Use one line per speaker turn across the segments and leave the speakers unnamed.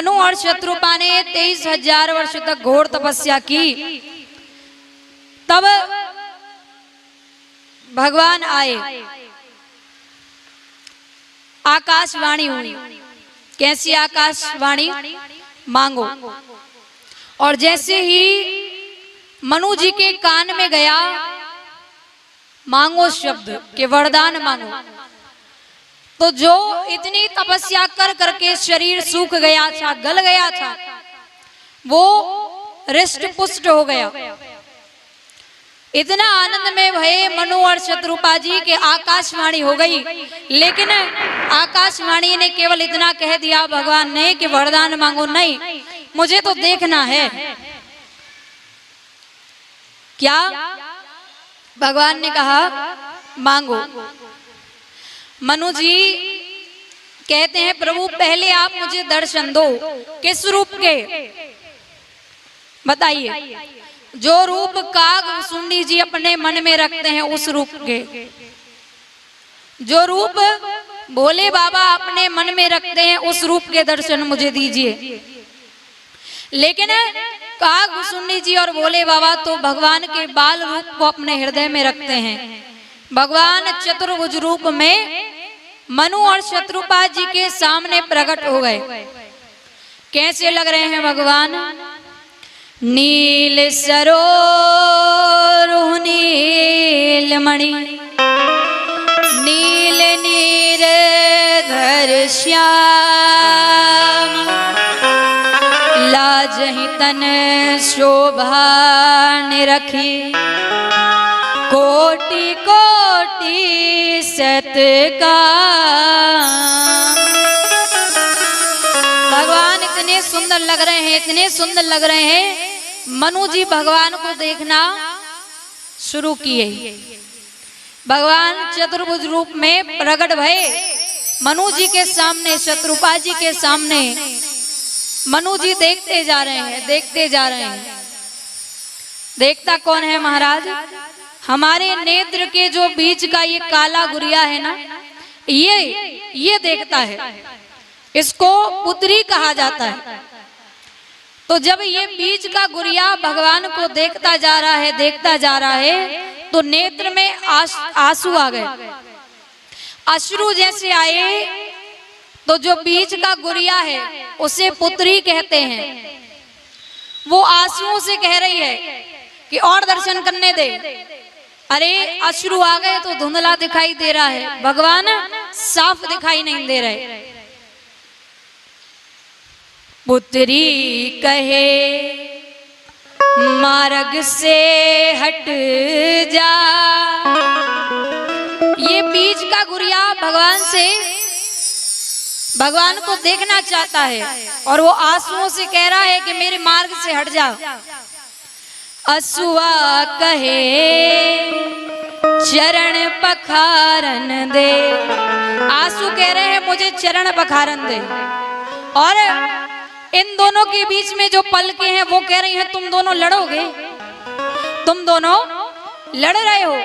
मनु और शत्रुपा ने 23,000 वर्ष तक घोर तपस्या की। तब भगवान आए, आकाशवाणी हुई। कैसी आकाशवाणी? मांगो। और जैसे ही मनु जी के कान में गया मांगो शब्द के वरदान मांगो, तो जो इतनी तपस्या कर करके शरीर सूख गया था, गल गया था, वो हृष्ट पुष्ट हो गया। इतना आनंद में भये मनु और शत्रुपा जी के आकाशवाणी हो गई। लेकिन आकाशवाणी ने केवल इतना कह दिया भगवान ने कि वरदान मांगो। नहीं, मुझे तो देखना है। क्या? भगवान ने कहा मांगो। मनु जी कहते हैं प्रभु पहले आप मुझे दर्शन दो। किस रूप के? बताइए। जो रूप काग सुंडी जी अपने मन में रखते हैं उस रूप के, जो रूप भोले बाबा अपने मन में रखते हैं उस रूप के दर्शन मुझे दीजिए। लेकिन काग सुंडी जी और भोले बाबा तो भगवान के बाल रूप को अपने हृदय में रखते हैं। भगवान चतुर्भुज रूप में मनु और शत्रुपा जी के सामने प्रकट हो गए। कैसे लग रहे हैं भगवान? नील सरोरुह नील मणि, नील नीरधर श्याम, लाजहि तन शोभा निरखी, कोटि कोटि सत्कार। भगवान इतने सुंदर लग रहे हैं, इतने सुंदर लग रहे हैं। मनु जी भगवान को देखना शुरू किए। भगवान चतुर्भुज रूप में प्रकट भये मनु जी के सामने, शत्रुपा जी के सामने। मनु जी देखते जा रहे हैं, देखते जा रहे हैं। देखता कौन है महाराज? हमारे नेत्र के जो बीच का ये काला गुरिया है ना, ये देखता है। इसको पुत्री कहा जाता है। तो जब ये बीच का गुरिया भगवान को देखता जा रहा है, देखता जा रहा है, तो नेत्र में आंसू आ गए। अश्रु जैसे आए, तो जो बीच का गुरिया है उसे पुत्री कहते हैं। वो आंसुओं से कह रही है कि और दर्शन करने दे। अरे अश्रु आ गए तो धुंधला दिखाई दे रहा है, भगवान साफ दिखाई नहीं दे रहे। पुत्री कहे मार्ग से हट जा। ये बीच का गुरिया भगवान को देखना चाहता है और वो आंसुओं से कह रहा है कि मेरे मार्ग से हट जा। असुआ कहे चरण पखारन दे। आंसू कह रहे हैं मुझे चरण पखारन दे। और इन दोनों के बीच में जो पलकें हैं वो कह रही हैं तुम दोनों लड़ोगे, तुम दोनों लड़ रहे हो,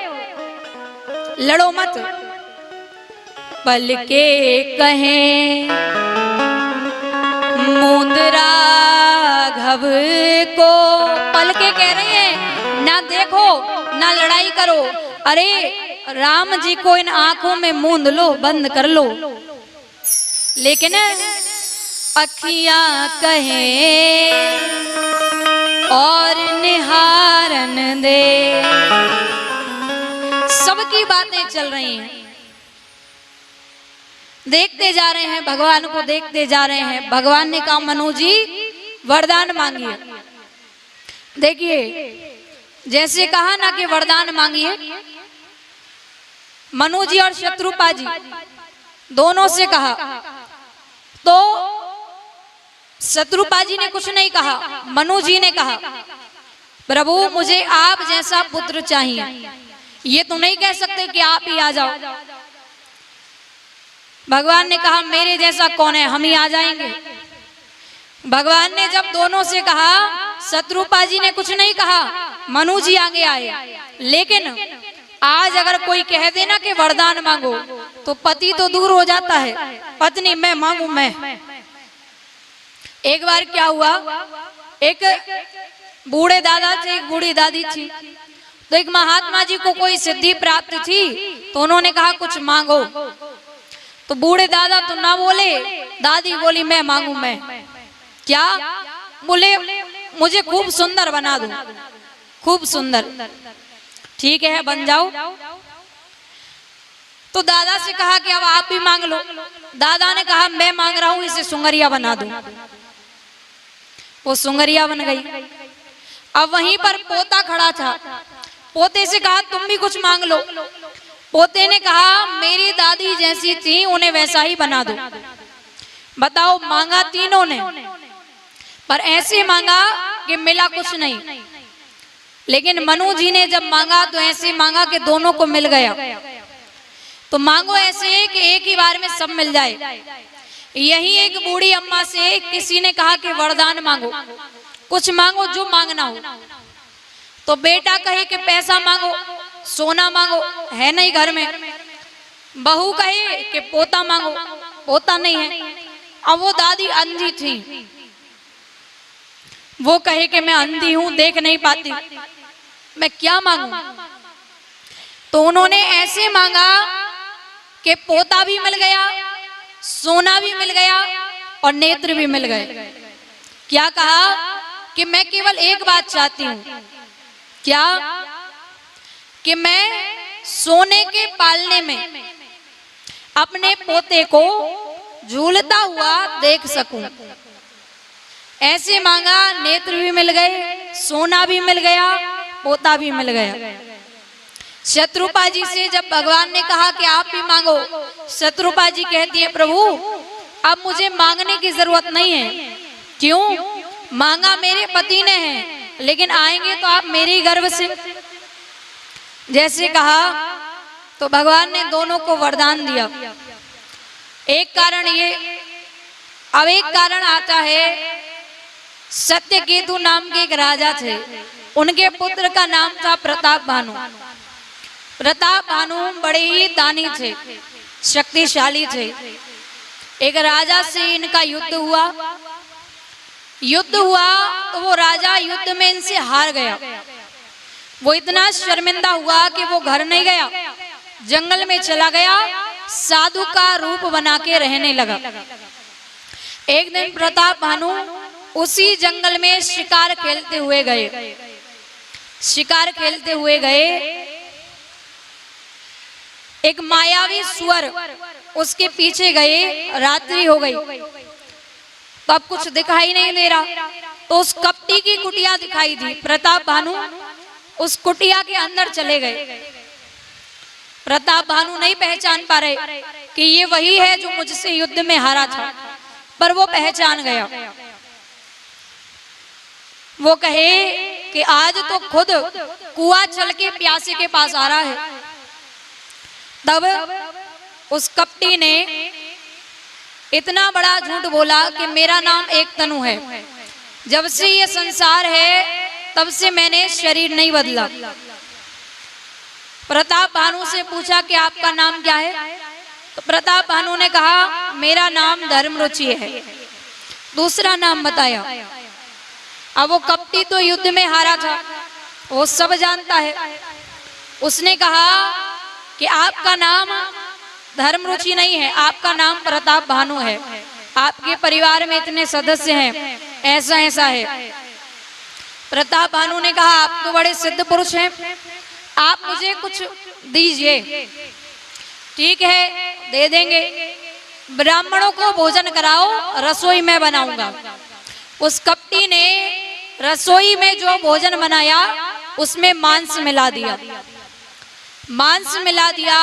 लड़ो मत। पलके कहें मुंदरा घब को। पलके कह रही हैं ना देखो ना लड़ाई करो। अरे राम जी को इन आंखों में मूंद लो, बंद कर लो। लेकिन अखियां कहे और निहारन दे। सबकी बातें चल रही हैं, देखते जा रहे हैं, भगवान को देखते जा रहे हैं। भगवान ने कहा मनु जी वरदान मांगिए। देखिए जैसे कहा ना कि वरदान मांगिए, मनु जी और शत्रुपा जी दोनों से कहा। तो शत्रुपा जी ने कुछ नहीं कहा, मनु जी ने कहा प्रभु मुझे आप जैसा पुत्र चाहिए। ये तो नहीं कह सकते कि आप ही आ जाओ। भगवान ने कहा मेरे जैसा कौन है, हम ही आ जाएंगे। भगवान ने जब दोनों से कहा, शत्रुपा जी ने कुछ नहीं कहा, मनु जी आगे आए। लेकिन आज अगर कोई कह देना कि वरदान मांगो तो पति तो दूर हो जाता है, पत्नी मैं मांगू मैं। एक बार क्या हुआ, एक बूढ़े दादा थे, एक बूढ़ी दादी थी। तो एक महात्मा जी को कोई सिद्धि प्राप्त थी, तो उन्होंने कहा कुछ मांगो। तो बूढ़े दादा तो ना बोले, दादी बोली मैं मांगू। मैं क्या? बोले मुझे खूब सुंदर बना दो, खूब सुंदर। ठीक है बन जाओ। तो दादा से कहा कि अब आप भी मांग लो। दादा ने कहा मैं मांग रहा हूं, इसे सुंगरिया बना दो। वो सुंगरिया बन गई। अब वहीं पर पोता खड़ा था, पोते से कहा तुम भी कुछ मांग लो। पोते ने कहा मेरी दादी जैसी थी उन्हें वैसा ही बना दो। बताओ, मांगा तीनों ने, पर ऐसे मांगा कि मिला कुछ नहीं। लेकिन मनु जी ने जब मांगा तो ऐसे मांगा कि दोनों को मिल गया। तो मांगो ऐसे कि एक ही बार में सब मिल जाए। यही एक बूढ़ी अम्मा से किसी ने कहा कि वरदान मांगो, कुछ मांगो जो मांगना हो। तो बेटा कहे कि पैसा मांगो, सोना मांगो, है नहीं घर में। बहू कहे कि पोता मांगो, पोता नहीं है। अब वो दादी अंधी थी, वो कहे कि मैं अंधी हूं, देख नहीं पाती, मैं क्या मांगू। तो उन्होंने ऐसे मांगा कि पोता भी मिल गया, सोना भी मिल गया और नेत्र भी मिल गए। क्या कहा कि मैं केवल एक बात चाहती हूं। क्या? कि मैं सोने के पालने में अपने पोते को झूलता हुआ देख सकूं। ऐसे मांगा, नेत्र भी मिल गए, सोना भी मिल गया, पोता भी मिल गया। शत्रुपा जी से जब भगवान ने कहा कि आप भी मांगो, शत्रुपा जी कहती है प्रभु अब मुझे मांगने की जरूरत नहीं है। क्यों? मांगा मेरे पति ने है, लेकिन आएंगे तो आप मेरे गर्भ से। जैसे कहा तो भगवान ने दोनों को वरदान दिया। एक कारण ये, अब एक कारण आता है, सत्यकेतु नाम के एक राजा थे, उनके पुत्र का नाम था प्रताप भानु। प्रताप भानु बड़े ही दानी थे, शक्तिशाली थे। एक राजा से इनका युद्ध हुआ। युद्ध हुआ तो वो राजा युद्ध में इनसे हार गया। वो इतना शर्मिंदा हुआ कि वो घर नहीं गया, जंगल में चला गया, साधु का रूप बना के रहने लगा। एक दिन प्रताप भानु उसी जंगल में शिकार खेलते हुए गए। शिकार खेलते हुए गए, एक मायावी सुअर उसके पीछे गए। रात्रि हो गई तो अब कुछ दिखाई नहीं दे रहा, तो उस कपटी की कुटिया दिखाई दी। प्रताप भानु उस कुटिया के अंदर चले गए। प्रताप भानु नहीं पहचान पा रहे कि ये वही है जो मुझसे युद्ध में हारा था, पर वो पहचान गया। वो कहे कि आज तो खुद कुआं चल के प्यासे के पास आ रहा है। तब उस कपटी ने इतना बड़ा झूठ बोला कि मेरा नाम एक तनु है, जब से ये संसार है तब से मैंने शरीर नहीं बदला। प्रताप भानु से पूछा कि आपका नाम क्या है? तो प्रताप भानु ने कहा मेरा नाम धर्मरुचि है। दूसरा नाम बताया। अब वो कपटी तो युद्ध में हारा था, वो सब जानता है। उसने कहा कि आपका नाम धर्मरुचि नहीं है, आपका नाम प्रताप भानु है। आपके परिवार में इतने सदस्य हैं, ऐसा ऐसा है। प्रताप भानु ने कहा आप तो बड़े सिद्ध पुरुष हैं, आप मुझे कुछ दीजिए। ठीक है, दे देंगे। ब्राह्मणों को भोजन कराओ, रसोई मैं बनाऊंगा। उस कपटी ने रसोई में जो भोजन बनाया उसमें मांस मिला दिया। मांस मिला दिया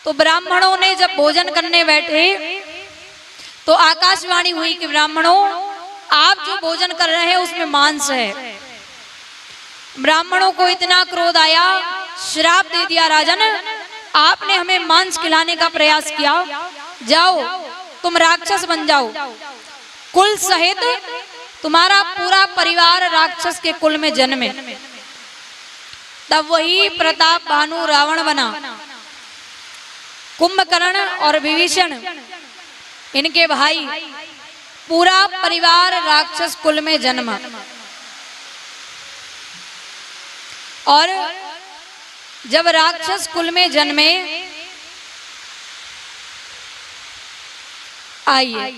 तो ब्राह्मणों ने जब भोजन करने बैठे तो आकाशवाणी हुई कि ब्राह्मणों आप जो भोजन कर रहे हैं उसमें मांस है। ब्राह्मणों को इतना क्रोध आया, श्राप दे दिया राजन, आपने हमें मांस खिलाने का प्रयास किया, जाओ तुम राक्षस बन जाओ। कुल सहित तुम्हारा पूरा परिवार राक्षस के कुल में जन्मे। तब वही प्रताप भानु रावण बना। कुंभकर्ण और विभीषण इनके भाई पूरा परिवार राक्षस कुल में जन्मा और जब राक्षस कुल में जन्मे, आइए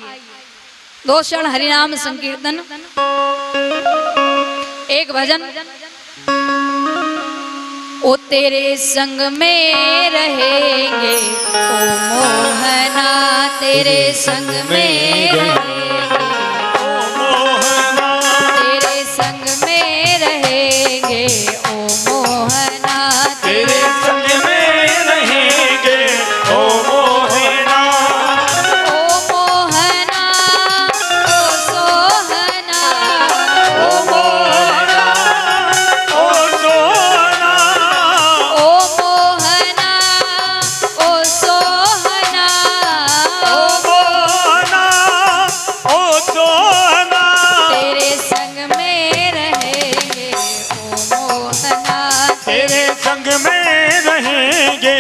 दो क्षण हरिनाम संकीर्तन, एक भजन। ओ तेरे संग में रहेंगे ओ मोहना, तेरे संग में रहेंगे ओ मोहना, तेरे संग में रहेंगे ओ मोहना, तेरे संग में रहेंगे ओ मोहना, ओ मोहना ओ सोहना, ओ मोहना ओ सोहना, ओ मोहना ओ सोहना, ओ मोहना ओ सोहना, तेरे संग में रहेंगे ओ मोहना, तेरे संग में रहेंगे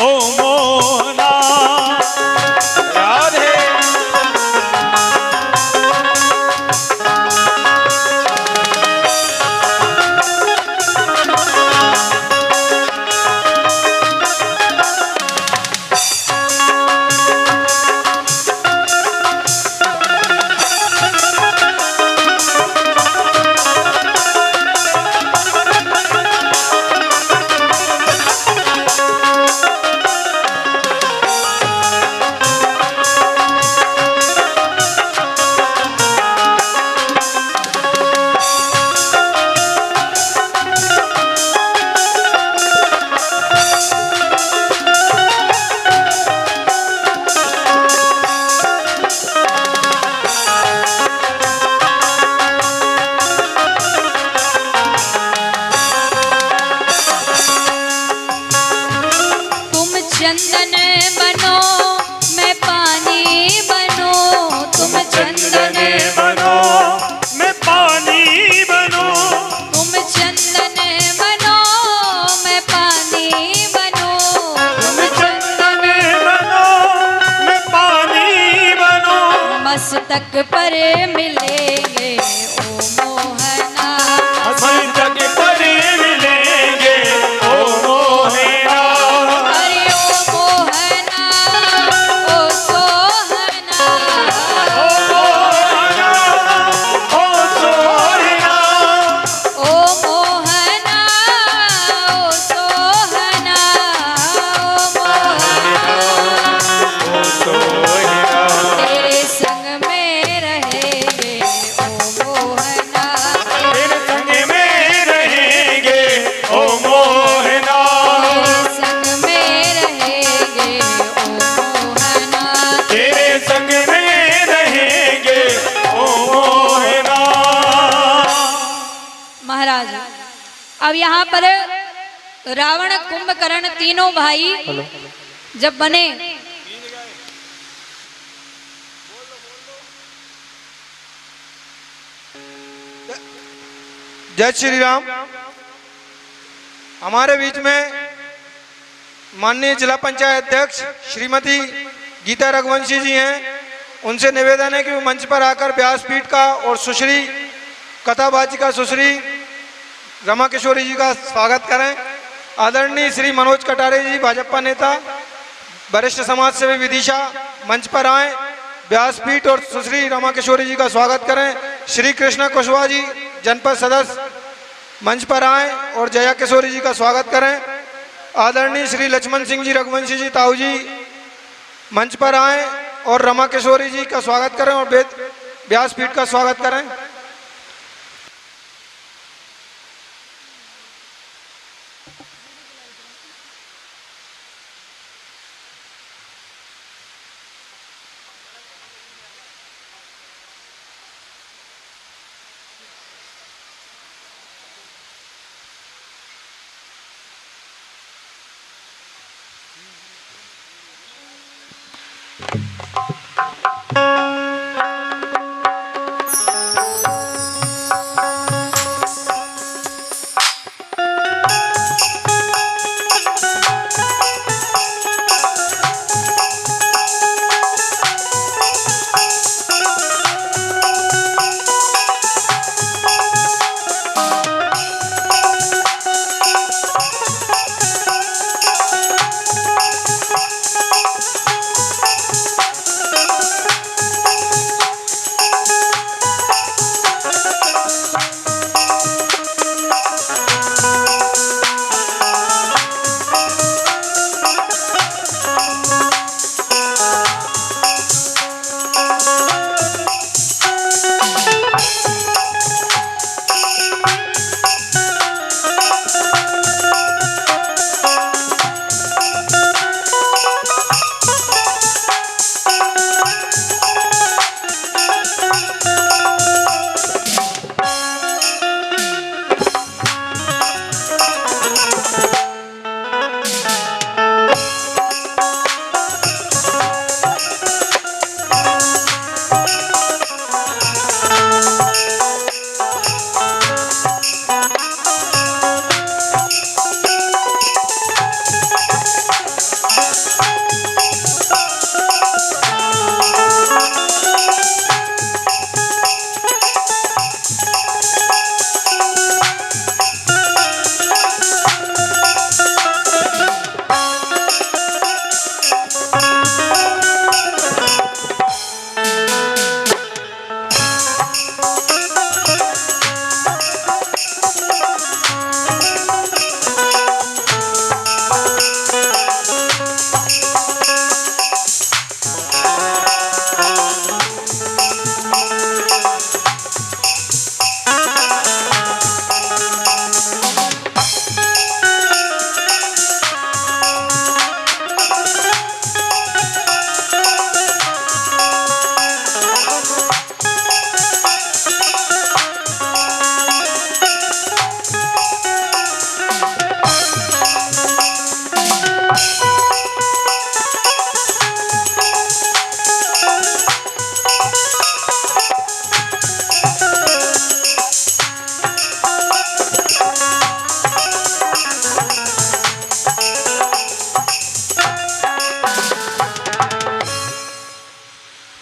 ओ मोहना। राधे चंदन बनो मैं पानी बनो, तुम चंदन बनो मैं पानी बनो, तुम चंदन बनो मैं पानी बनो, तुम चंदन बनो मैं पानी बनो, मस्तक पर मिलेंगे ओ मोहना, मस्तक पर मिलेंगे ओ मोहना, महाराज। अब यहाँ पर रावण कुंभकर्ण तीनों भाई जब बने,
जय श्री राम। हमारे बीच में माननीय जिला पंचायत अध्यक्ष श्रीमती गीता रघुवंशी जी हैं। उनसे निवेदन है कि वो मंच पर आकर व्यासपीठ का और सुश्री कथावाचिका सुश्री रमा किशोरी जी का स्वागत करें। आदरणीय श्री मनोज कटारे जी भाजपा नेता वरिष्ठ समाज सेवी विदिशा मंच पर आए, व्यासपीठ और सुश्री रमा किशोरी जी का स्वागत करें। श्री कृष्ण कुशवाहा जी जनपद सदस्य मंच पर आए और जया किशोरी जी का स्वागत करें। आदरणीय श्री लक्ष्मण सिंह जी रघुवंशी जी ताऊ जी मंच पर आए और रमा किशोरी जी का स्वागत करें और व्यासपीठ का स्वागत करें।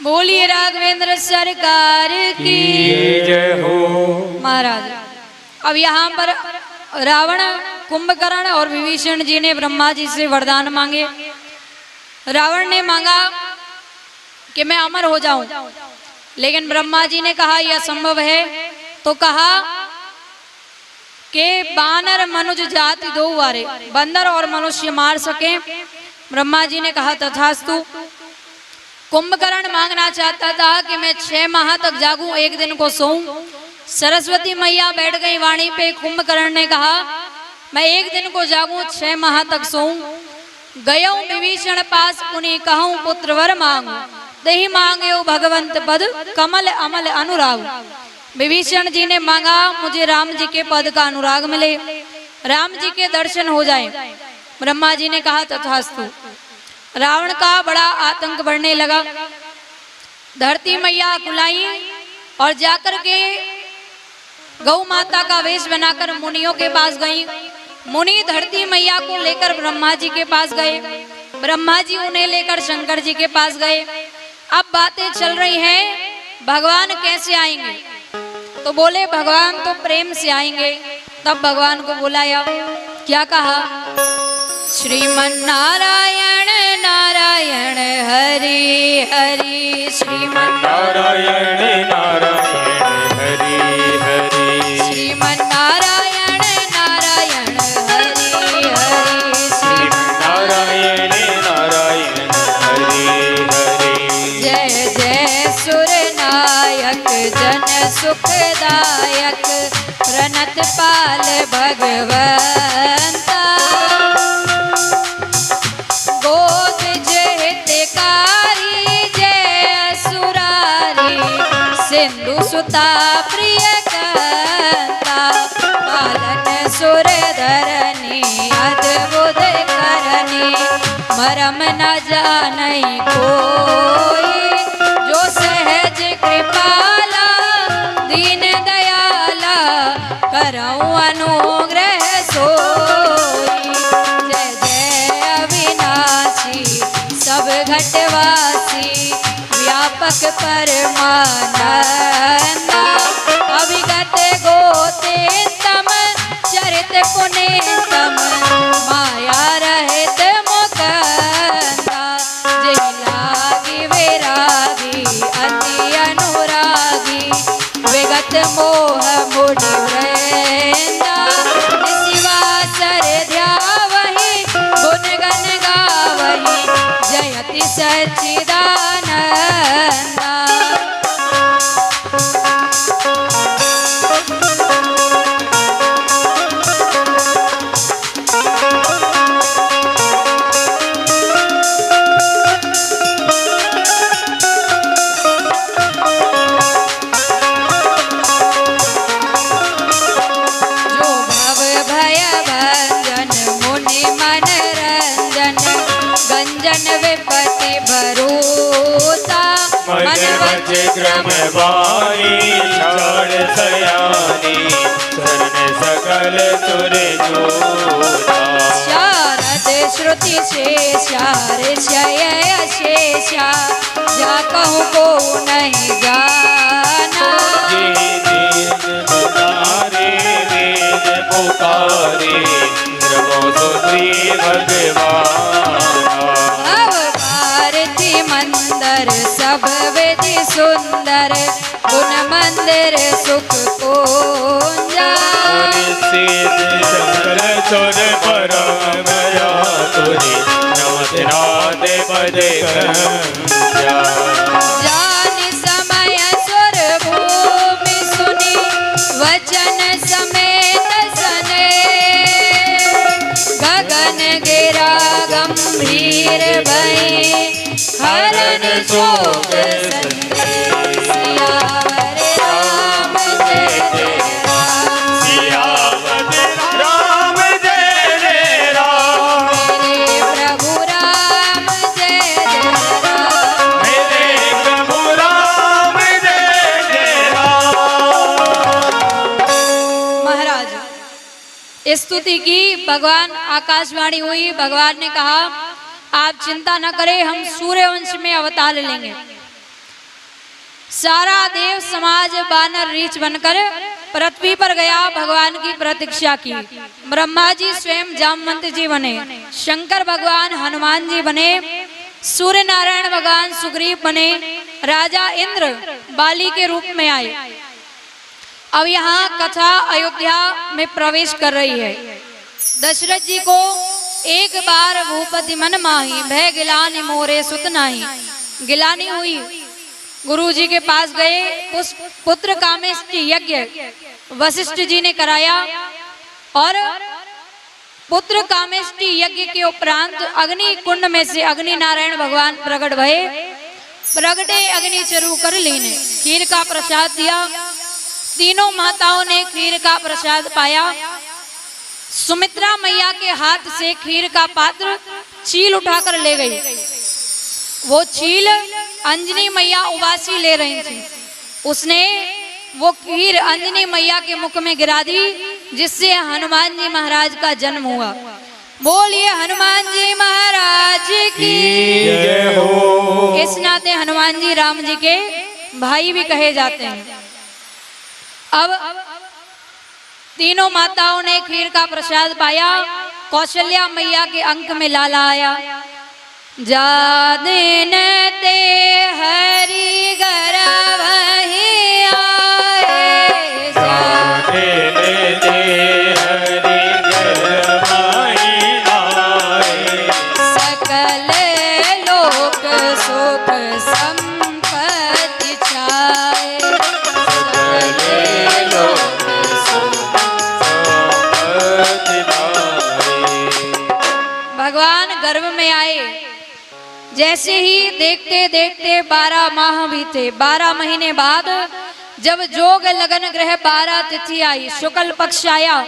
बोलिए राघवेंद्र सरकार की
जय हो।
महाराज। अब यहाँ पर रावण, कुंभकर्ण और विभीषण जी ने ब्रह्मा जी से वरदान मांगे। रावण ने मांगा कि मैं अमर हो जाऊं, लेकिन ब्रह्मा जी ने कहा यह असंभव है। तो कहा कि बानर मनुज जाति दो वारे, बंदर और मनुष्य मार सके। ब्रह्मा जी ने कहा तथास्तु। कुंभकर्ण मांगना चाहता था कि मैं 6 माह तक जागूं, एक दिन को सोऊं। सरस्वती मैया बैठ गई वाणी पे। कुंभकर्ण ने कहा मैं एक दिन को जागूं, 6 माह तक सोऊं। गयऊं विभीषण पास पुनि कहूं पुत्र वर मांगू, दही मांगे भगवंत पद कमल अमल अनुराग। विभीषण जी ने मांगा मुझे राम जी के पद का अनुराग मिले, राम जी के दर्शन हो जाए। ब्रह्मा जी ने कहा तथास्तु। रावण का बड़ा आतंक बढ़ने लगा। धरती मैया कुलाई और जाकर के गौ माता का वेश बनाकर मुनियों के पास गई। मुनि धरती मैया को लेकर ब्रह्मा जी के पास गए, ब्रह्मा जी उन्हें लेकर शंकर जी के पास गए। अब बातें चल रही हैं भगवान कैसे आएंगे, तो बोले भगवान तो प्रेम से आएंगे। तब भगवान को बुलाया, क्या कहा? श्रीमन नारायण नारायण हरि हरि, श्रीमन
नारायण नारायण हरि हरि,
श्रीमन नारायण नारायण हरि हरि,
श्रीमन नारायण नारायण हरि हरि।
जय जय सुर नायक जन सुखदायक, प्रणत पाल भगवंता। गोद जहितकारी जय सुरारी, सिंधु सुता प्रिय कंता। पालन सुर धरनी अद्भुत करनी, मरम न जानई कोई। जो सहज कृपाला दीन दयाला, करऊं अनुग्रह सोई। जय जय अविनाशी सब घटवासी, व्यापक परमानंदा। अभिगत गोते तम चरित पुनीतम, माया रहित मुकंदा। जय लागी विरागी अति अनुरागी, विगत मोह मुनि वृंदा। शिवा सर ध्यावहि गुण गण गावहि, जयति सच्चिदानंदा। जो भव भय भंजन मुनि मन रंजन, गंजन विपति भरूता।
मन वच क्रम वाणी छाड़ सयानी, शरण सकल तुर जोता।
शारद श्रुति शेषा ऋषय अशेषा, जा कहूँ को नहीं जाना।
पुकारे वेद पुकारे, नमो सुत्री भगवान।
अब भारती मंदर सब विधि सुंदर, गुण मंदिर सुख पूंजा।
तुर परम गया तुरी, नमते राधे पदे गंजा।
जान समय सुर भूमि सुनी, वचन समेत सने। गगन गिरा गंभीर भई, हरन शोक संदेश। सियावर राम जय जय राम,
सियावर राम जय जय राम।
मेरे प्रभु राम जय जय राम,
मेरे प्रभु राम जय जय राम।
महाराज स्तुति की, भगवान आकाशवाणी हुई। भगवान ने कहा आप चिंता न करें, हम सूर्यवंश में अवतार लेंगे। सारा देव समाज वानर रीछ बनकर पृथ्वी पर गया, भगवान की प्रतीक्षा की। ब्रह्मा जी स्वयं जामवंत जी बने, शंकर भगवान हनुमान जी बने, सूर्य नारायण भगवान सुग्रीव बने, राजा इंद्र बाली के रूप में आए। अब यहाँ कथा अयोध्या में प्रवेश कर रही है। दशरथ जी को एक बार भूपति मन माही, भय गिलानी मोरे सुत नाही। गिलानी हुई, गुरु जी के पास गए, उस पुत्र कामेष्टि यज्ञ वशिष्ठ जी ने कराया और पुत्र कामेष्टि यज्ञ के उपरांत अग्नि कुंड में से अग्नि नारायण भगवान प्रकट भये। प्रगटे अग्नि चरु कर लीने, खीर का प्रसाद दिया। तीनों माताओं ने खीर का प्रसाद पाया। सुमित्रा मैया के हाथ से खीर का पात्र चील उठाकर ले गई। वो चील अंजनी मैया उबासी ले रही थी, उसने वो खीर अंजनी मैया के मुख में गिरा दी, जिससे हनुमान जी महाराज का जन्म हुआ। बोलिए हनुमान जी महाराज की
जय हो।
इस नाते हनुमान जी राम जी के भाई भी कहे जाते हैं। अब तीनों माताओं ने खीर का प्रसाद पाया। कौशल्या मैया के अंक में लाला आया। जादिन ते हरि गर्भ ही आए,
जादिन ते हरि गर्भ ही आए,
सकल लोक सुख संपत्ति छाए।
सकल लोक सुख संपत्ति पाए।
भगवान गर्भ में आए। जैसे ही देखते देखते 12 माह बीते। 12 महीने बाद जब जोग लगन ग्रह 12 तिथि आई, शुक्ल पक्ष आया।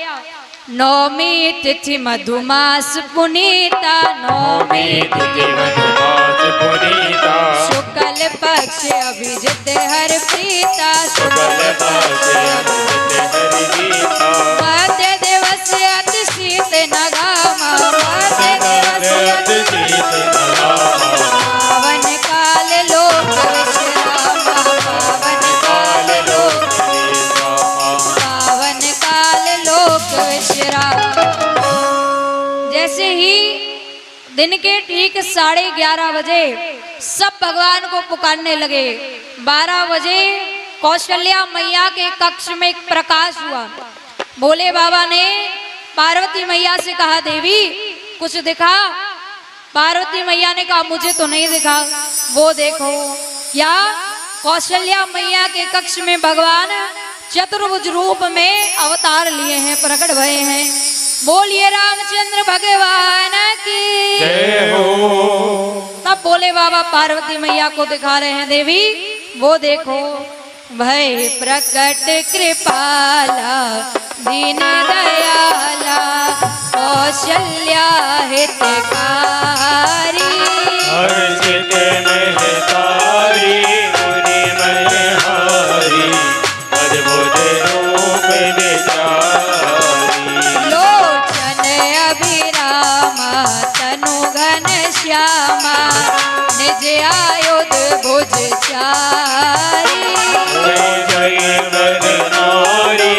नौमी तिथि मधुमास पुनीता, नौमी
तिथि मधुमास पुनीता,
शुक्ल पक्ष अभिजित हर प्रीता,
शुक्ल पक्ष अभिजित हरि गीता,
मध्य दिवस अति शीत नगामा, मध्य दिवस अति शीत नगामा, पावन काल लोक विश्रामा, पावन काल लोक
विश्रामा,
पावन काल लोक विश्रामा। जैसे ही दिन के ठीक 11:30 बजे सब भगवान को पुकारने लगे। 12 बजे कौशल्या मैया के कक्ष में एक प्रकाश हुआ। भोले बाबा ने पार्वती मैया से कहा, देवी कुछ दिखा। पार्वती मैया ने कहा, मुझे तो नहीं दिखा। वो देखो क्या, कौशल्या मैया के कक्ष में भगवान चतुर्भुज रूप में अवतार लिए हैं, प्रकट भये हैं। बोलिए रामचंद्र भगवान की
जय हो।
तब भोले बाबा पार्वती मैया को दिखा रहे हैं, देवी वो देखो, भय प्रकट कृपाला दीन दयाला, कौशल्या हितकारी,
हर्षित महतारी, मुनि मनहारी, अद्भुत रूप विचारी,
लोचन अभिरामा तनु घन श्यामा, निज आयुध भुज चारी,
जय वर नारी,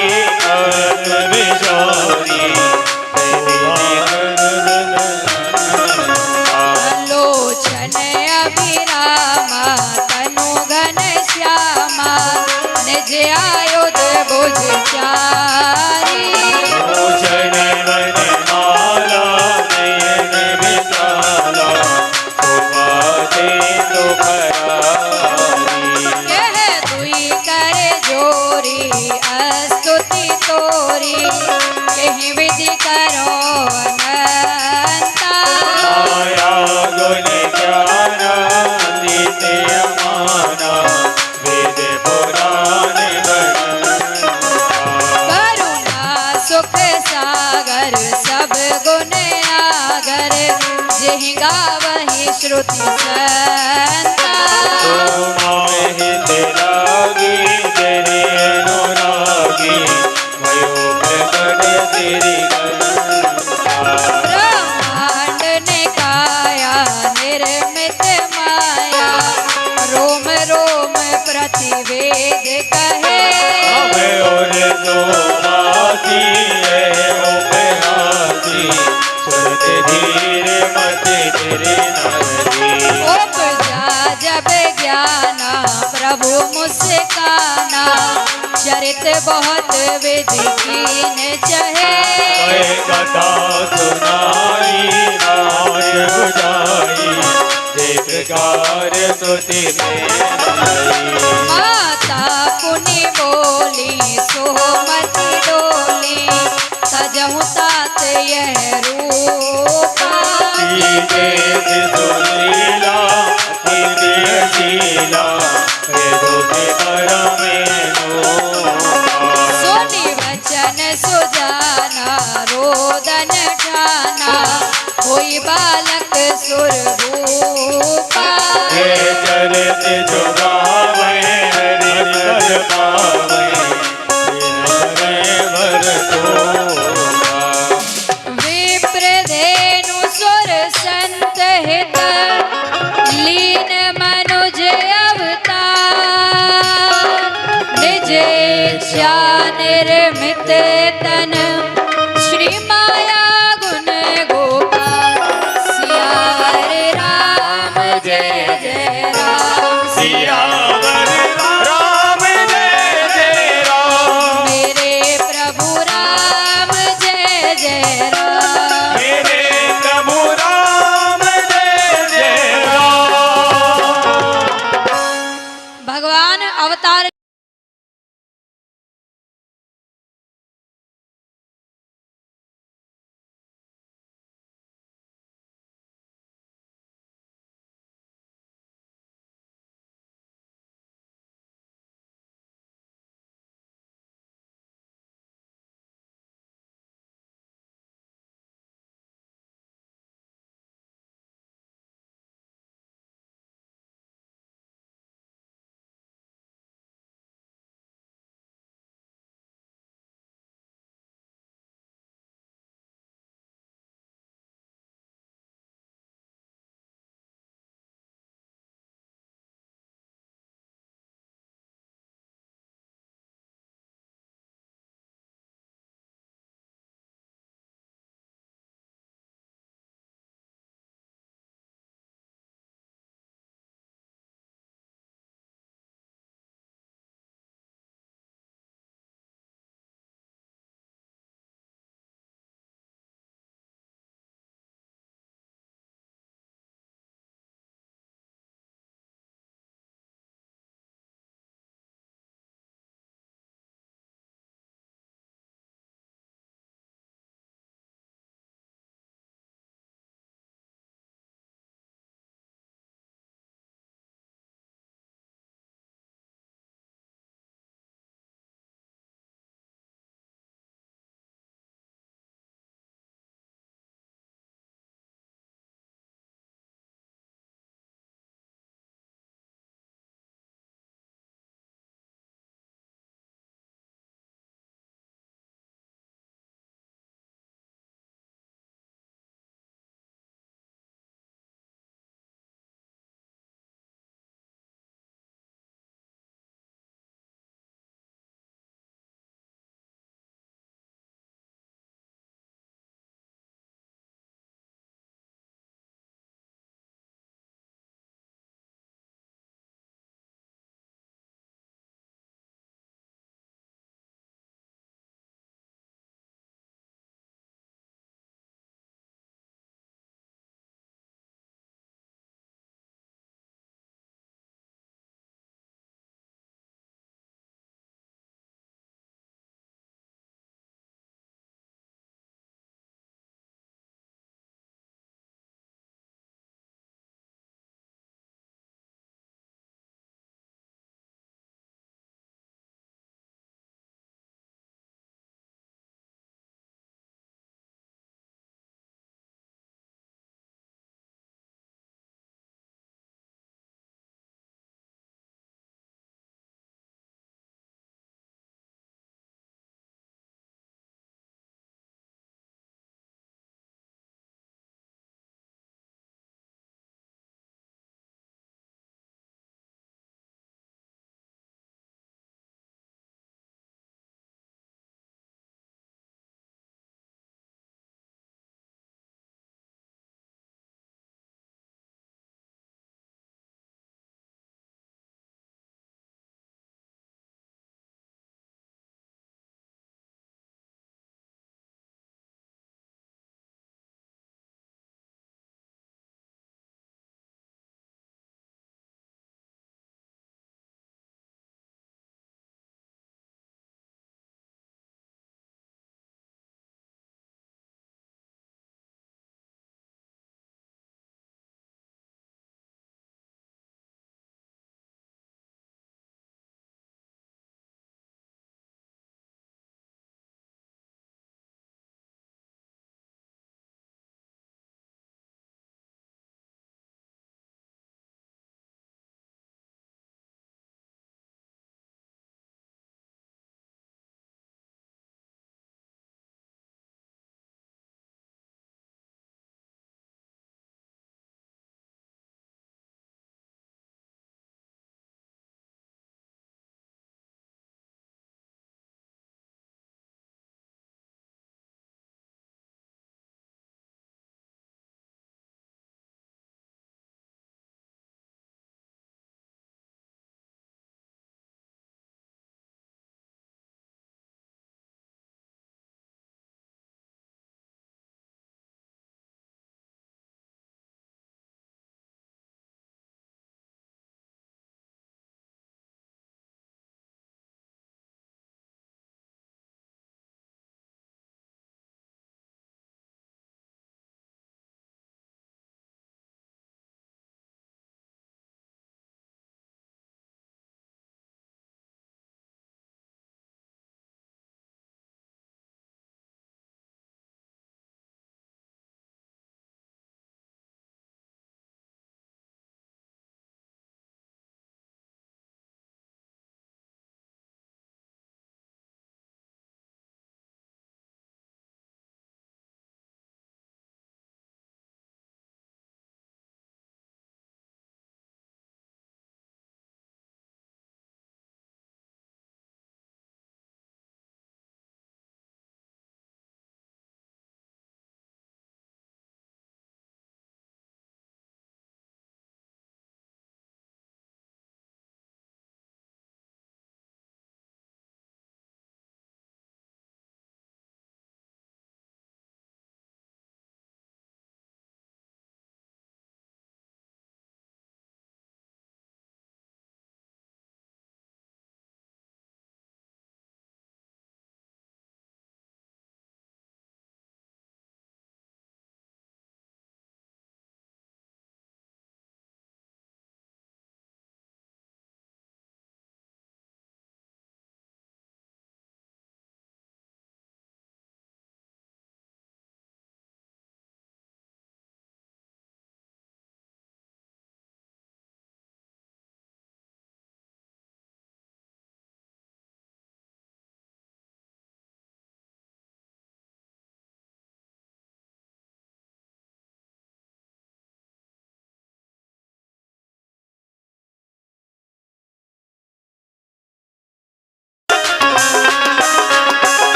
आत्मविचारी,
लोचन अभिरामा तनु घन श्यामा, निज आयुध भुज चारी,
भूषण वनमाला, नयन विशाला, शोभाते दुखरारी,
कह दुई कर जोरी स्तुति तोरी, कहीं विधि करो अनंता,
माया गुण ज्ञाना, नित्य माना, वेद पुराण गणना,
करुणा सुख सागर सब गुण आगर, जिहि गावहि श्रुति संता,
हित लागी, तेरे अनुरागी, भयो प्रकट तेरी गणना,
ब्रह्मांड ने काया निर्मित माया, रोम रोम मति वेद कहे
हमें और जो बाती है उपहासी सुरत धीर मत तेरे नरदी
उपजा जब ज्ञाना प्रभु मुस्काना चरित बहुत विधि कीन चहे
कथा सुनाई नाय बुझाई देवकार सुति में आई।
माता पुनि बोली सोमति डोली सजहु तात यह रूपा
सीते सुशीला शीला
सुनि वचन सुजाना रोदन ठाना होई बालक सुरभूपा
चरित जुगावे हरि कर पावे
विप्रधेनु सुर संत हित लीन मनुज अवतार निज इच्छा निर्मित तन श्री माया गुण गोपाल सियावर राम जय जय राम
सियावर राम जय जय राम
मेरे प्रभु राम जय जय राम
मेरे प्रभु राम जय जय राम।
भगवान अवतार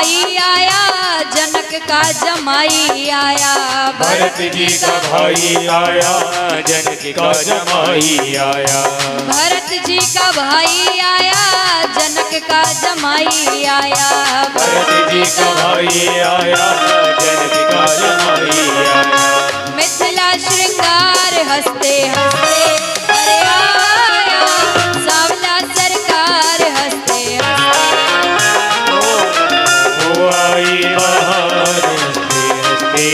भाई आया, जनक का जमाई आया।
भरत जी का भाई आया, जनक का जमाई आया।
भरत जी का भाई आया, जनक का जमाई आया।
भरत जी का भाई आया, जनक का जमाई आया।
मिथिला श्रृंगार हंसते हंसते अरे आया, सावला सरकार हंसते हंसते
वो आई बहार हंसते हंसते,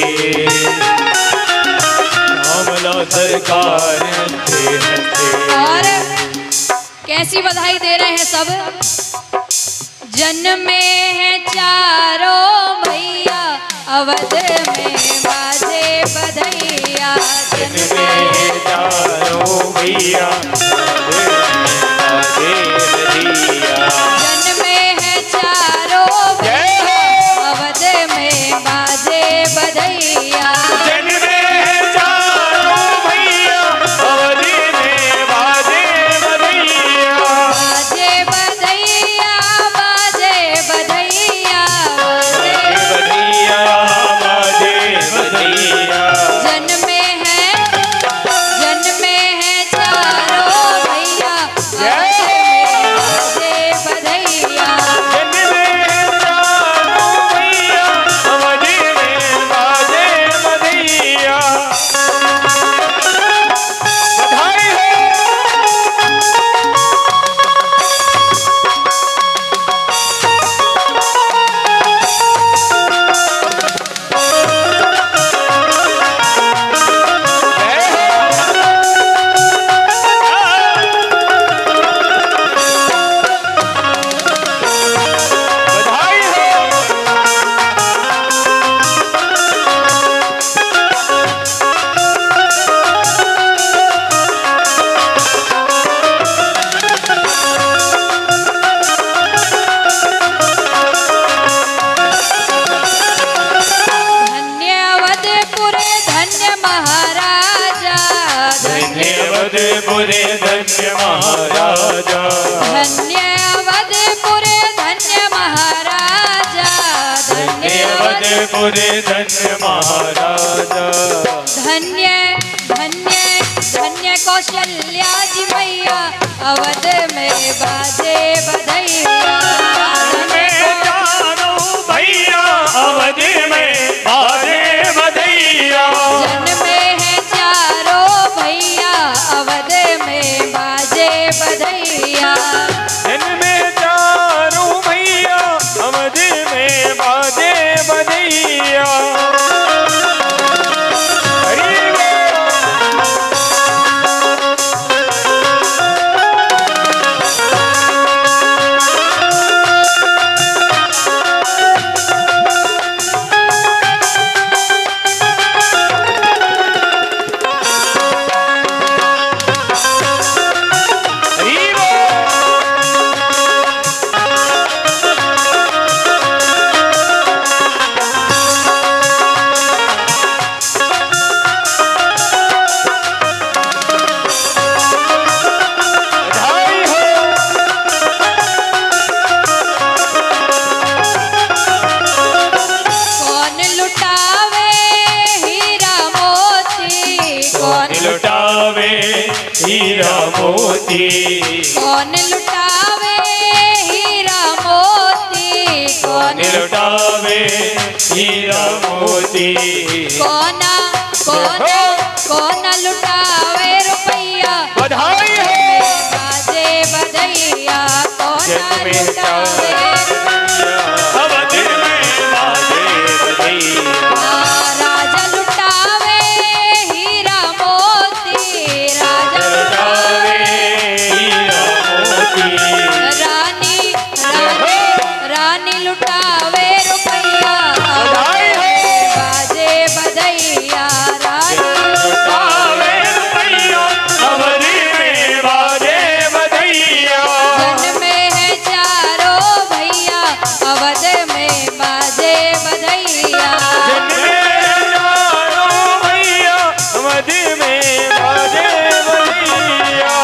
श्यामला सरकार हंसते हंसते।
और कैसी बधाई दे रहे हैं सब। जन्मे हैं चारों भैया, अवध में बाजे बधैया।
जन्मे हैं चारों भैया, बाजे बधैया।
जन्मे हैं चारों भैया, अवध में बाजे बधैया।
जन्मे हैं चारों भैया, अवध में बाजे बधैया।
बाजे बधैया, बाजे बधैया, बाजे
बधैया, बाजे बधैया।
जन्मे हैं चारों भैया, बाजे बधैया।
जन्मे हैं चारों भैया, अवध में बाजे बधैया। बधाई हो। बधाई हो।
धन्य अवधपुर धन्य महाराजा,
धन्य अवधपुर धन्य महाराजा।
धन्य अवधपुर धन्य महाराजा।
धन्य अवधपुर धन्य महाराजा।
धन्य धन्य धन्य कौशल्या जी मैया, अवध में बाजे बधैया।
में चारों भैया, अवध में बाजे बधैया।
जन्मे हैं चारों भैया, अवध में बाजे बधैया।
जन्मे चारों भैया, अवध में बाजे बधैया। हरि बधाई हो।
कौन लुटावे हीरा मोती, कौन
लुटावे हीरा मोती।
कौन लुटावे हीरा मोती, कौन
लुटावे हीरा मोती।
कौन कौन लुटावे रुपैया,
बधाई हो।
बाजे बधैया। कौन
जन्मे
लुटावे
अवध में बाजे बधैया।
राजा लुटावे हीरा मोती, राजा
लुटावे हीरा मोती।
रानी रानी रानी लुटावे रुपैया,
बधाई हो।
बाजे बधैया। रानी
लुटावे रुपैया, अवध में बाजे बधैया।
जन्मे हैं चारों भैया, अवध में बाजे बधैया।
जन्मे चारों भैया, अवध में बाजे बधैया।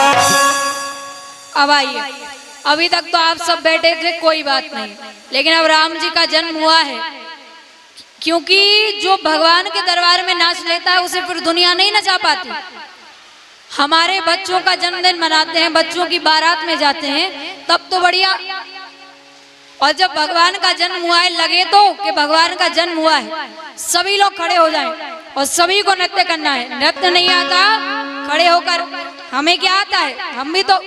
अब आइए अभी तक तो आप सब बैठे थे, कोई बात नहीं, लेकिन अब राम जी का जन्म हुआ है। क्योंकि जो भगवान के दरबार में नाच लेता है उसे फिर दुनिया नहीं नचा पाती। हमारे बच्चों का जन्मदिन मनाते हैं, बच्चों की बारात में जाते हैं, तब तो बढ़िया। और जब भगवान का जन्म हुआ है, लगे तो कि भगवान का जन्म हुआ है, सभी लोग खड़े हो जाएं और सभी को नृत्य करना है। नृत्य नहीं आता खड़े होकर, हमें क्या आता है, हम भी तो,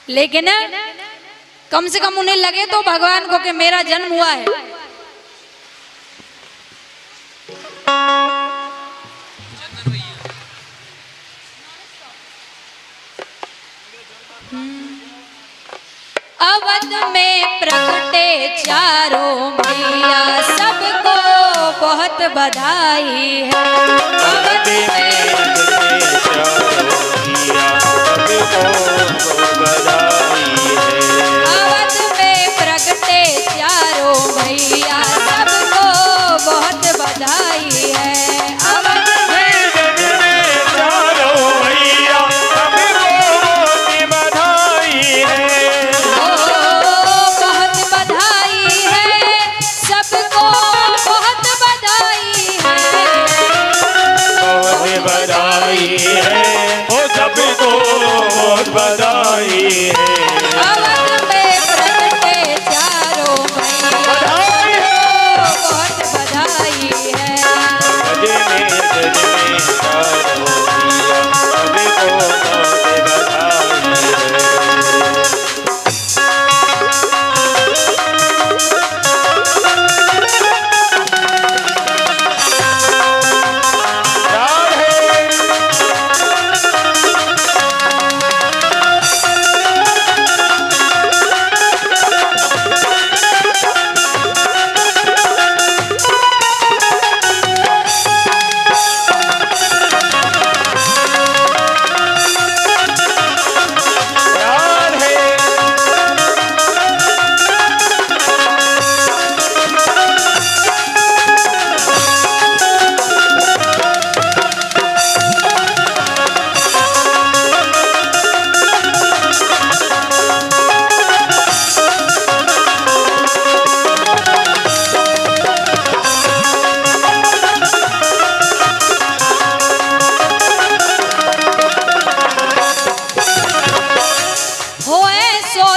लेकिन कम से कम उन्हें लगे तो भगवान को कि मेरा जन्म हुआ है। अवध में प्रगटे चारों मैया, सबको बहुत बधाई है। अवध में अवध में प्रगटे चारों मैया, सबको बहुत बधाई है। अवध में
चारों मैया, सबको बहुत बधाई है।
बहुत बधाई है, सबको बहुत बधाई है।
बहुत बधाई है, ओ सबको बहुत बधाई है।
अवध में प्रगटे चारों मैया, बहुत बधाई है।
चारों मैया, सबको बहुत बधाई है।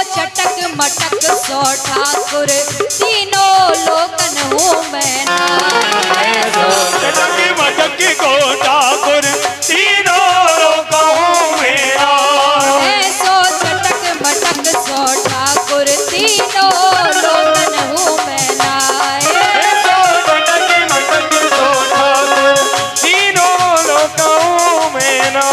चटक मटक सो ठाकुर, तीनों लोकन हूँ मैं
चटक मटक को ठाकुर, तीनों लोकन मेरा।
सो चटक मटक सो ठाकुर, तीनों लोकन हूँ मैं
चटक मटक सो ठाकुर, तीनों लोकन मेरा।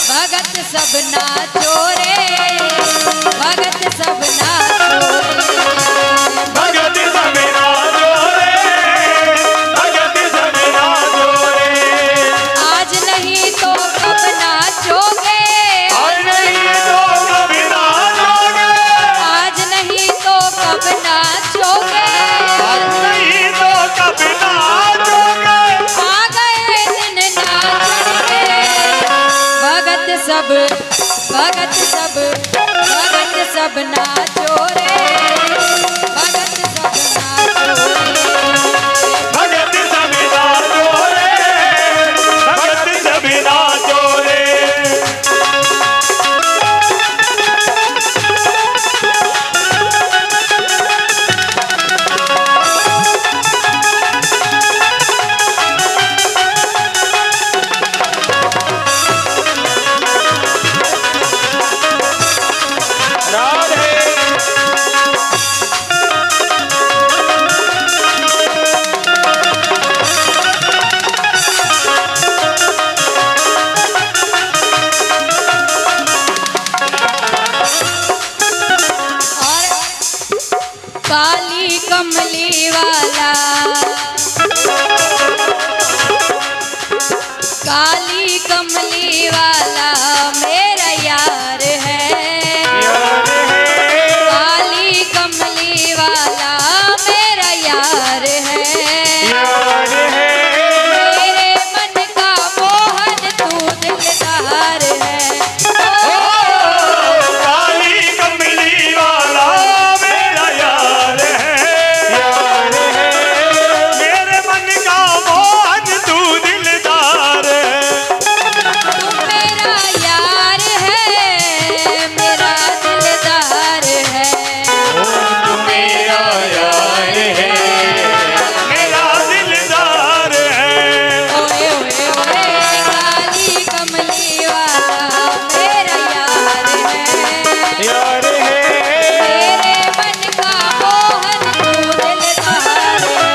भगत सब नाचो रे, भगत सब नाचो रे। भगत सब नाचो रे, भगत सब नाचो रे।
आज नहीं तो कब नाचोगे,
आज नहीं तो कब नाचोगे,
आज नहीं तो कब नाचोगे,
आज नहीं तो कब नाचोगे।
आ गए दिन नाचेंगे। भगत सब नाचो रे, भगत सब नाचो रे।
भगत सब नाचो रे, भगत सब नाचो रे। राधे
काली कमली वाला मेरा यार है,
यार है,
काली कमली वाला मेरा यार है,
यार है,
मेरे मन का मोहन तू दिलदार है।
काली कमली वाला मेरा यार है, यार है, मेरे मन का मोहन तू दिलदार है।
तू मेरा यार है, मेरा दिलदार है,
तू मेरा यार है, मेरा दिलदार है।
ओए ओए ओए काली कमली वाला मेरा यार है,
यार है,
मेरे मन का मोहन तू दिलदार है।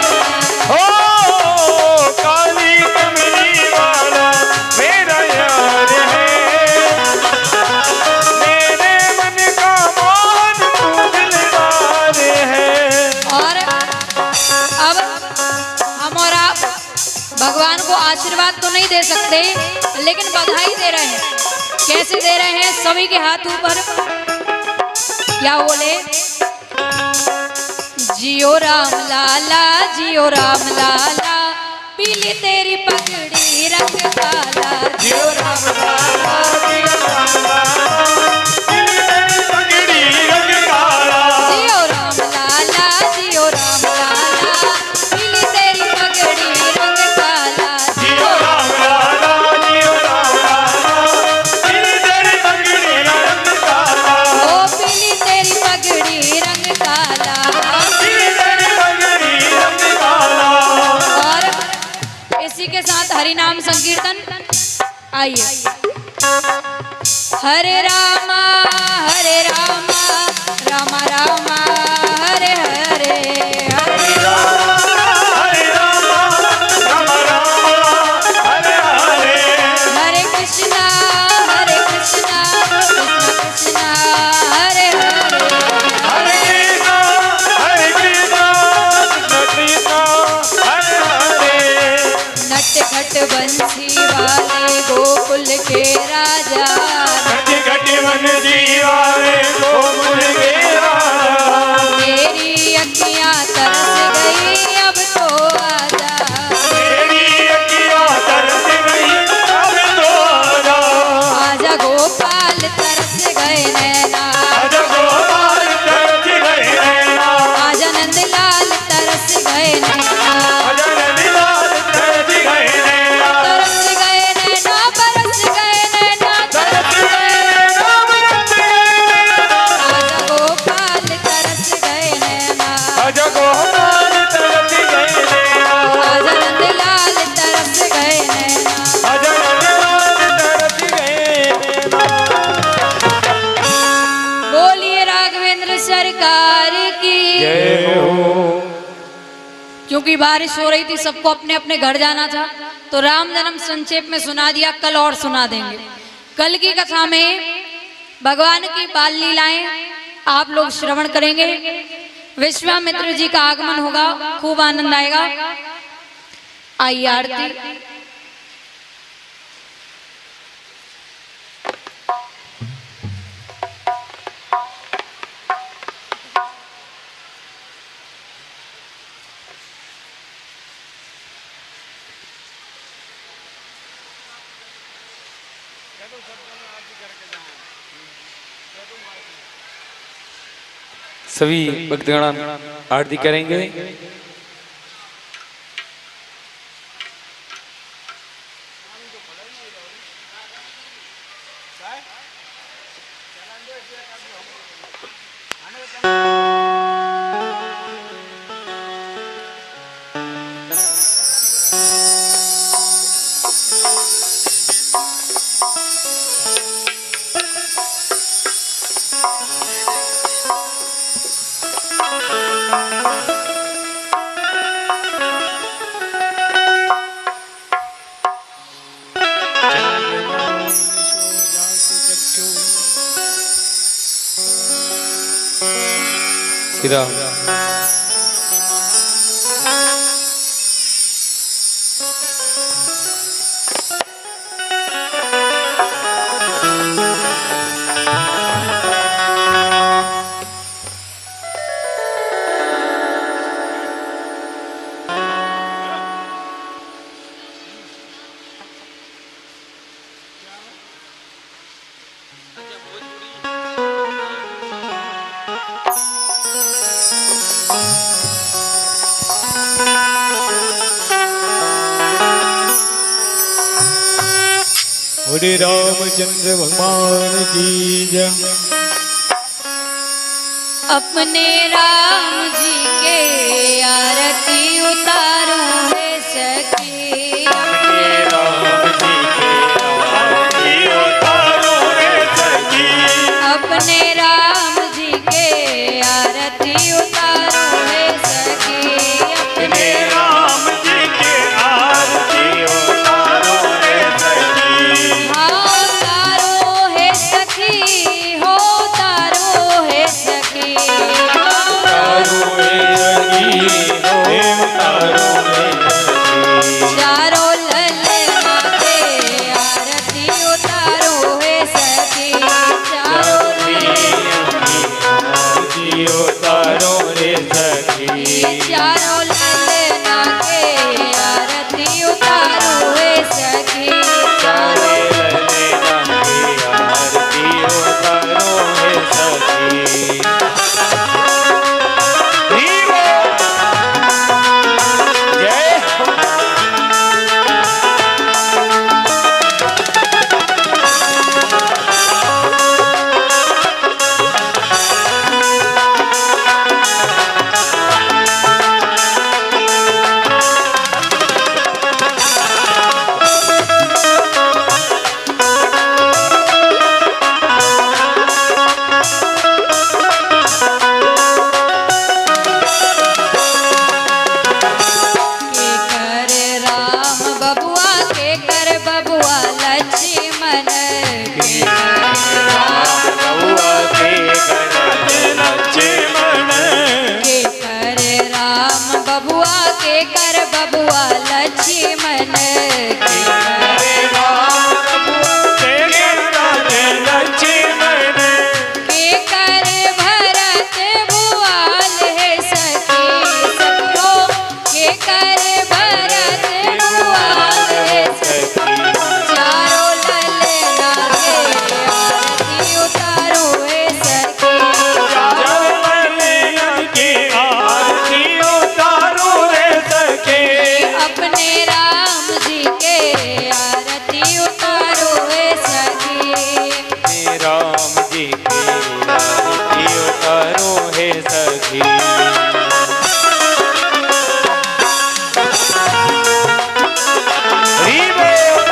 ओ काली कमली वाला मेरा यार है, मेरे मन का मोहन तू दिलदार है।
और अब हम और आप भगवान को आशीर्वाद तो नहीं दे सकते, लेकिन बधाई दे रहे हैं। कैसे दे रहे हैं? सभी के हाथ ऊपर, क्या बोले? जियो राम लाला, जियो राम लाला, पीली तेरी पगड़ी रंग काला, जियो राम लाला,
जियो राम लाला, तेरी पगड़ी रंग काला।
जियो राम लाला, जियो राम लाला, पीली तेरी पगड़ी रंग काला,
जियो राम लाला, जियो राम लाला, तेरी पगड़ी रंग काला।
ओ पीली तेरी पगड़ी रंग काला।
तेरी पगड़ी रंग काला।
और इसी के साथ हरि नाम संकीर्तन। आइए। हरे रामा रामा रामा हरे हरे, हरे
हरे रामा, राम राम, हरे हरे।
हरे कृष्णा कृष्णा कृष्णा हरे हरे,
हरे कृष्णा, हरे कृष्णा, कृष्ण कृष्ण, हरे हरे।
नट खट बंसी वाले गोकुल के राजा,
घट घट बंसी वाले गोकुल के राजा।
मेरी अखियां तरस गई अब तो आजा,
मेरी अखियाँ तरस गई अब तो आजा।
आजा गोपाल तरस गए नैना,
आजा गोपाल तरस गए नैना,
आजा नंदलाल तरस गए नैना,
आजा नंदलाल तरस गए नैना,
तरस गए नैना, बरस गए नैना,
तरस गए नैना, बरस गए नैना।
आजा गोपाल तरस गए नैना,
आजा गोपाल तरस गए नैना,
आजा नंदलाल तरस गए नैना।
आजा नंदलाल तरस गए नैना।
बोलिए राघवेंद्र सरकार की।
जय हो।
क्योंकि बारिश हो रही थी, सबको अपने अपने घर जाना था, तो राम जन्म संक्षेप में सुना दिया, कल और सुना देंगे। कल की कथा में भगवान की बाल लीलाएं आप लोग श्रवण करेंगे। विश्वामित्र जी का आगमन होगा, खूब आनंद आएगा। आइए आरती।
सभी भक्तगण आरती करेंगे। श्री राम। बोले रामचंद्र भगवान की जय।
अपने राम जी के आरती उतारो है सखी।
अपने राम जी के आरती उतारो रे सखी।
अपने राम जी के आरती उतारो है सखी।
अपने राम जी के आरती उतारो रे सखी।
हाँ उतारो है सखी, हो उतारो है सखी।
उतारो रे सखी, हे उतारो रे सखी।
चारों ललना के आरती उतारो है सखी। चारों
आरती उतारो रे सखी।
चारों ललना के आरती उतारो है सखी।
चारे लले नामी आरती उतारो रे सखी। जय हो।
के कर राम बबुआ, के कर बबुआ लक्ष्मण। के कर राम
बबुआ के करत लक्ष्मण।
के कर राम बबुआ, के कर बबुआ लक्ष्मण। के कर
राम बबुआ के करत लक्ष्मण।
के कर भरत भुआल है सखी। सखियो के कर भरत भुआल है सखी। चारों ललना के आरती उतारो है सखी।
जब की आरती उतारो रे सखी।
अपने राम जी के आरती उतारो है सखी।
हे राम जी की आरती उतारो हे सखी। हरि बोल।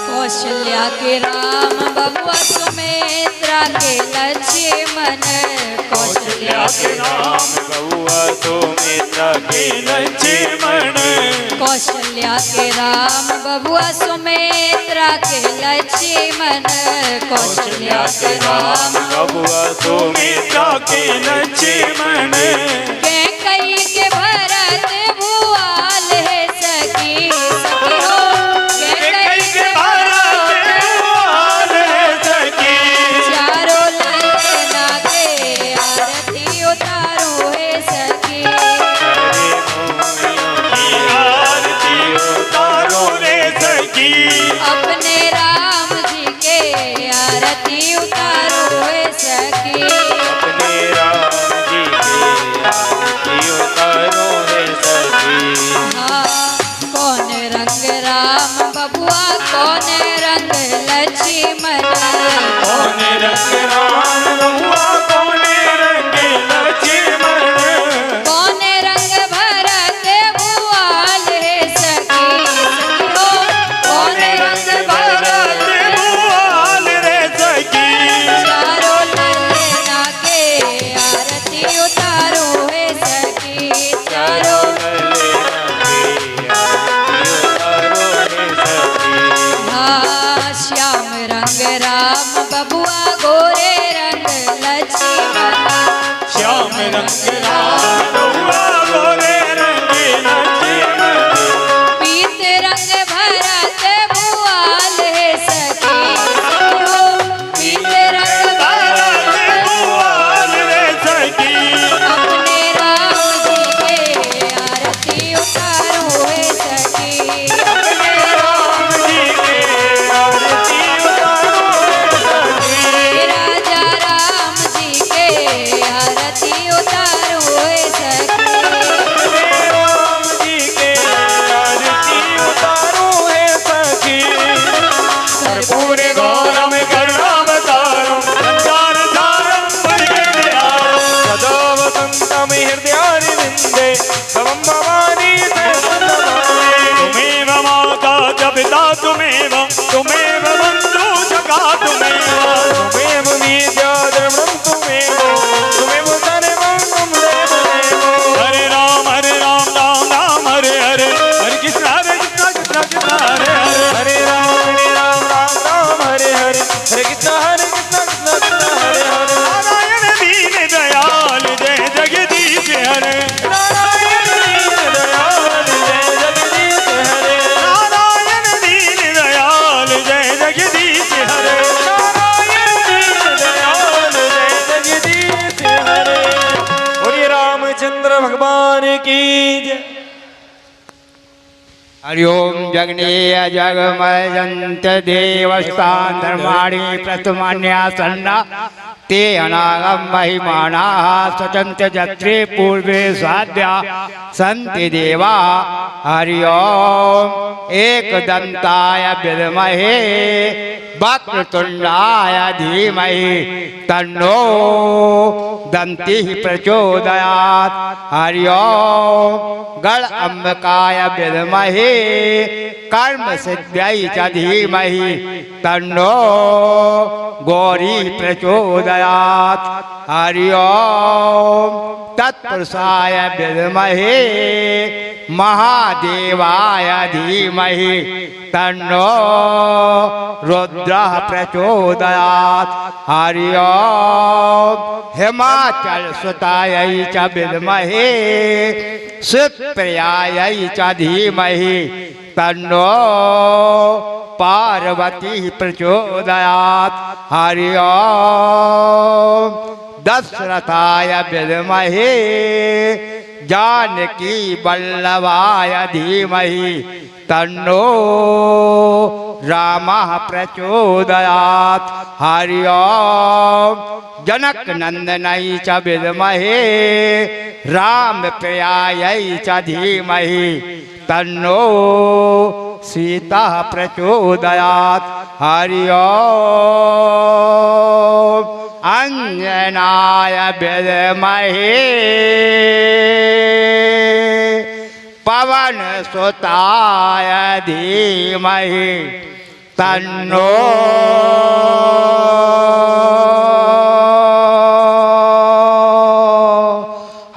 कौशल्या के राम बबुआ सुमित्रा के लक्ष्मण।
कौशल्या
कौशल्या
के नाम बबुआ सुमित्रा के लक्ष्मण।
कौशल्या के राम बबुआ सुमित्रा के लक्ष्मण। कौशल्या के राम
बबुआ सुमित्रा के लक्ष्मण।
के कई के भरत भुआल है सखी। सखी हो के कई के चारों ललना के आरती उतारो है सखी। अपने राम जी के आरती उतारो है सखी। हाँ कौन रंग राम बबुआ, कौन रंग लक्ष्मण।
कौन रंग राम बबुआ कौन रंग लक्ष्मण।
कौन रंग भरत भुआल है सखी। सखी हो कौन रंग भरत
भुआल रे सखी।
चारों ललना के आरती उतारो है सखी। चारों हाँ श्याम रंग राम बबुआ, गोरे रंग लक्ष्मण।
श्याम रंग राम बबुआ गोरे रंग लक्ष्मण।
पीत रंग भरत भुआल है सखी। सखी हो पीत
कर्पूरे गौरम करुणावतारम संसार सारम भुजगेन्द्रहारम
सदा वसन्तं हृदयारविन्दे भवं भवानी सर्वसमाने।
तुमेव माता च पिता तुमेव बन्धु सखा तुमेव
त्वमेव विद्या द्रविणं त्वमेव सर्वं मम देवदेव।
हरे राम राम राम हरे हरे हरे कृष्ण कृष्ण हरे हरे
हरे राम राम राम हरे हरे हरे कृष्ण कृष्ण हरे हरे।
नारायण दीन दयाल जय जगदीश हरे
नारायण दीन दयाल जय जगदीश हरे।
नारायण दीन दयाल जय जगदीश हरे
नारायण दीन दयाल जय जगदीश हरे। बोलिए रामचंद्र भगवान की जय।
हरिओम जगनीय जगमयंत देवस्थान धर्माणि प्रथमान्यासन्ना ते अनागम महिमाना स्वतंत्र जत्रे पूर्वे साध्या संति देवा। हरिओम एकदंताय विद्महे वक्रतुंडाय धीमहि तन्नो दंति प्रचोदयात्। हरिओम गण अंबकाय विद्महे कर्म सिद्ध्यै च धीमहि तन्नो गौरी प्रचोदयात्। हरिओम तत्पुरुषाय विद्महे महादेवाय धीमहि तन्नो रुद्रः प्रचोदयात्। हरिओम हिमाचल सुतायै च विद्महे शिवप्रियायै च धीमहि तन्नो पार्वती प्रचोदयात्। हरिओम दशरथाय विद्महे जानकी वल्लभाय धीमहि तन्नो रामः प्रचोदयात्। हरिओम जनक नंदनै च विद्महे रामप्रियायै च धीमहि तन्नो सीता प्रचोदयात्। हरिओम अंजनाय विद्महे पवन सुताय धीमहि तन्नो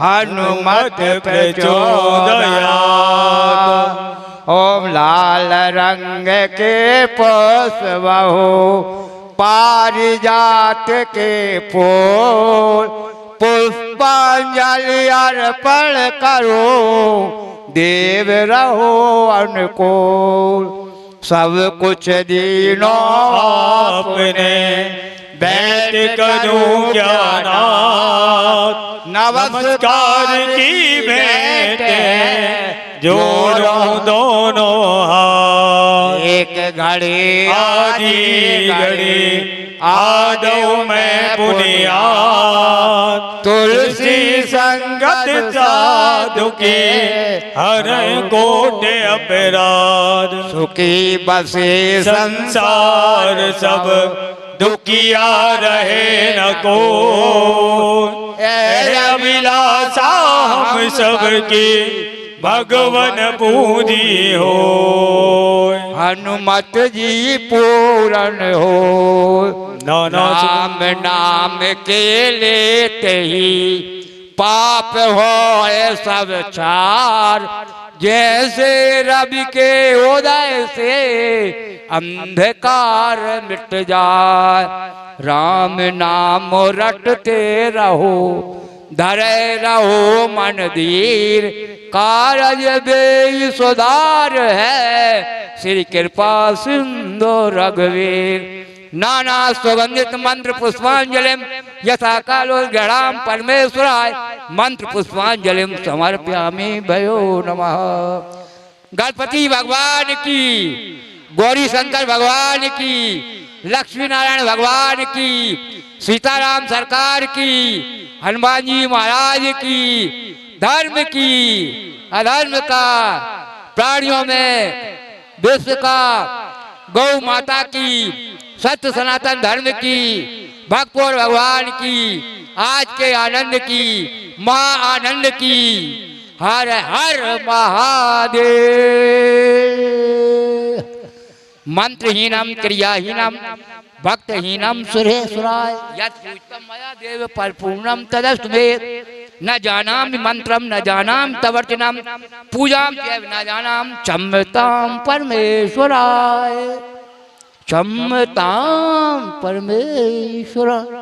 हनुमत प्रचोदयात्। ओम लाल रंग के पुष्प पारिजात के फूल पुष्पांजलि अर्पण करो देव रहो अनुकूल। सब कुछ दीनो
आपने बैठ करूं ज्ञानात नमस्कार की भेंट जोड़ो दोनों हाथ।
एक घड़ी
आधी घड़ी आदो में पुनियाद तुलसी संगत साधु के हर कोटे अपराध।
सुखी बसे
संसार सब दुखिया रहे न को अभिलाषा हम सबकी भगवन पूरी हो।
हनुमत जी पूरन हो राम नाम के लेते ही पाप हो सब छार। जैसे रवि के उदय से अंधकार मिट जाए। राम नाम रटते रहो धरे रहो मन धीर। कारज बेई सुधार है श्री कृपा सिंधु रघुवीर। नाना सुगंधित मंत्र पुष्पांजलिम यथा कालो गणाम परमेश्वराय मंत्र पुष्पांजलिम समर्पयामि भयो नमः। गणपति भगवान की, गौरी शंकर भगवान की, लक्ष्मी नारायण भगवान की, सीताराम सरकार की, हनुमान जी महाराज की, धर्म की, अधर्म का, प्राणियों में विश्व का, गौ माता की, सत्य सनातन धर्म की, भगवान भगवान की, आज के आनंद की, माँ आनंद की। हर हर महादेव। मंत्रहीनम क्रियाहीनम भक्तहीनम सुरेश्वराय यत् पूजितं मया देव परिपूर्णम तदस्तु मे। न जानामि मंत्रम न जानामि तवर्चनम पूजां चैव न जानामि क्षम्यतां परमेश्वराय। क्षम्यतां परमेश्वराय।